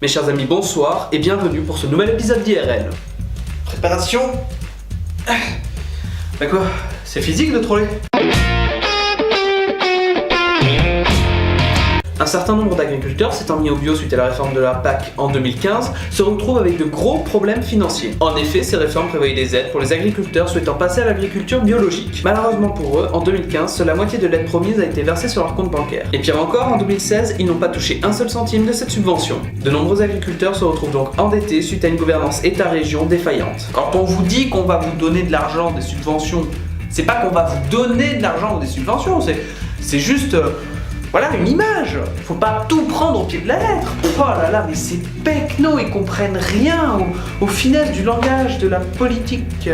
Mes chers amis, bonsoir et bienvenue pour ce nouvel épisode d'IRL. Préparation. Bah quoi, c'est physique de troller. Un certain nombre d'agriculteurs s'étant mis au bio suite à la réforme de la PAC en 2015 se retrouvent avec de gros problèmes financiers. En effet, ces réformes prévoyaient des aides pour les agriculteurs souhaitant passer à l'agriculture biologique. Malheureusement pour eux, en 2015, seule la moitié de l'aide promise a été versée sur leur compte bancaire. Et pire encore, en 2016, ils n'ont pas touché un seul centime de cette subvention. De nombreux agriculteurs se retrouvent donc endettés suite à une gouvernance État-région défaillante. Quand on vous dit qu'on va vous donner de l'argent, des subventions, c'est pas qu'on va vous donner de l'argent ou des subventions, c'est juste... Voilà, une image. Faut pas tout prendre au pied de la lettre. Oh là là, mais ces pecnos, ils comprennent rien aux finesses du langage, de la politique.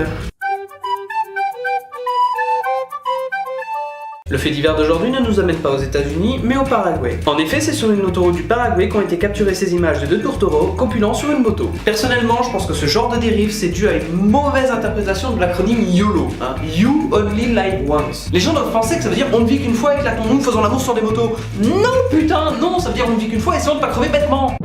Le fait divers d'aujourd'hui ne nous amène pas aux États-Unis, mais au Paraguay. En effet, c'est sur une autoroute du Paraguay qu'ont été capturées ces images de deux tourtereaux copulant sur une moto. Personnellement, je pense que ce genre de dérive, c'est dû à une mauvaise interprétation de l'acronyme YOLO. You Only Live Once. Les gens doivent penser que ça veut dire on ne vit qu'une fois, éclatons-nous, faisons l'amour sur des motos. Non putain, non, ça veut dire on ne vit qu'une fois, essayons de pas crever bêtement.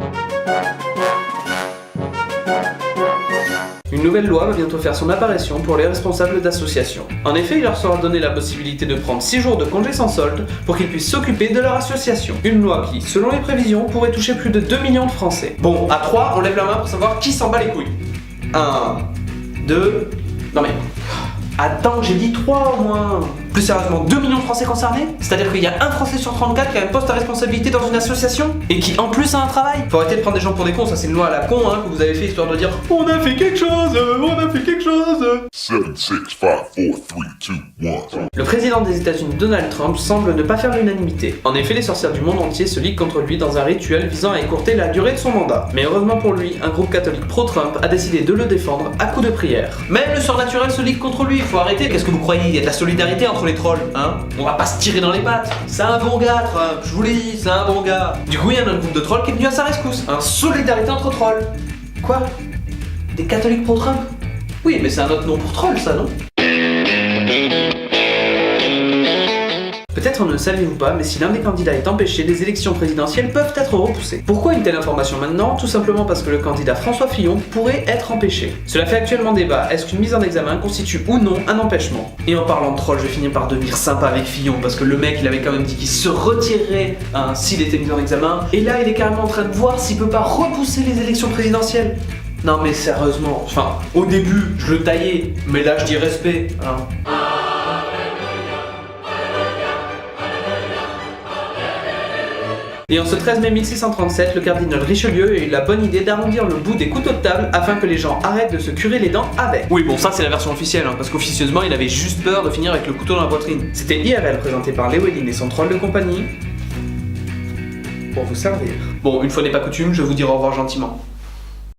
Une nouvelle loi va bientôt faire son apparition pour les responsables d'associations. En effet, il leur sera donné la possibilité de prendre 6 jours de congé sans solde pour qu'ils puissent s'occuper de leur association. Une loi qui, selon les prévisions, pourrait toucher plus de 2 millions de Français. Bon, à 3, on lève la main pour savoir qui s'en bat les couilles. 1, 2... Non mais... Attends, j'ai dit 3 au moins. Plus sérieusement, 2 millions de Français concernés? C'est-à-dire qu'il y a un Français sur 34 qui a un poste à responsabilité dans une association? Et qui en plus a un travail? Faut arrêter de prendre des gens pour des cons, ça c'est une loi à la con que vous avez fait histoire de dire on a fait quelque chose, on a fait quelque chose. 7, 6, 5, 4, 3, 2, 1. Le président des États-Unis Donald Trump semble ne pas faire l'unanimité. En effet, les sorcières du monde entier se liguent contre lui dans un rituel visant à écourter la durée de son mandat. Mais heureusement pour lui, un groupe catholique pro-Trump a décidé de le défendre à coups de prière. Même le surnaturel se ligue contre lui, faut arrêter. Qu'est-ce que vous croyez? Il y a de la solidarité entre les trolls, On va pas se tirer dans les pattes. C'est un bon gars, Trump, je vous l'ai dit, c'est un bon gars. Du coup, il y a un autre groupe de trolls qui est venu à sa rescousse. Solidarité entre trolls. Quoi? Des catholiques pro-Trump? Oui, mais c'est un autre nom pour troll, ça, non? Peut-être ne le saviez-vous pas, mais si l'un des candidats est empêché, les élections présidentielles peuvent être repoussées. Pourquoi une telle information maintenant? Tout simplement parce que le candidat François Fillon pourrait être empêché. Cela fait actuellement débat, est-ce qu'une mise en examen constitue ou non un empêchement? Et en parlant de troll, je vais finir par devenir sympa avec Fillon, parce que le mec il avait quand même dit qu'il se retirerait s'il était mis en examen, et là il est carrément en train de voir s'il peut pas repousser les élections présidentielles. Non mais sérieusement, au début je le taillais, mais là je dis respect, Et en ce 13 mai 1637, le cardinal Richelieu a eu la bonne idée d'arrondir le bout des couteaux de table afin que les gens arrêtent de se curer les dents avec. Oui bon, ça c'est la version officielle, parce qu'officieusement il avait juste peur de finir avec le couteau dans la poitrine. C'était IRL présenté par Léwellyn et son troll de compagnie pour vous servir. Bon, une fois n'est pas coutume, je vais vous dire au revoir gentiment.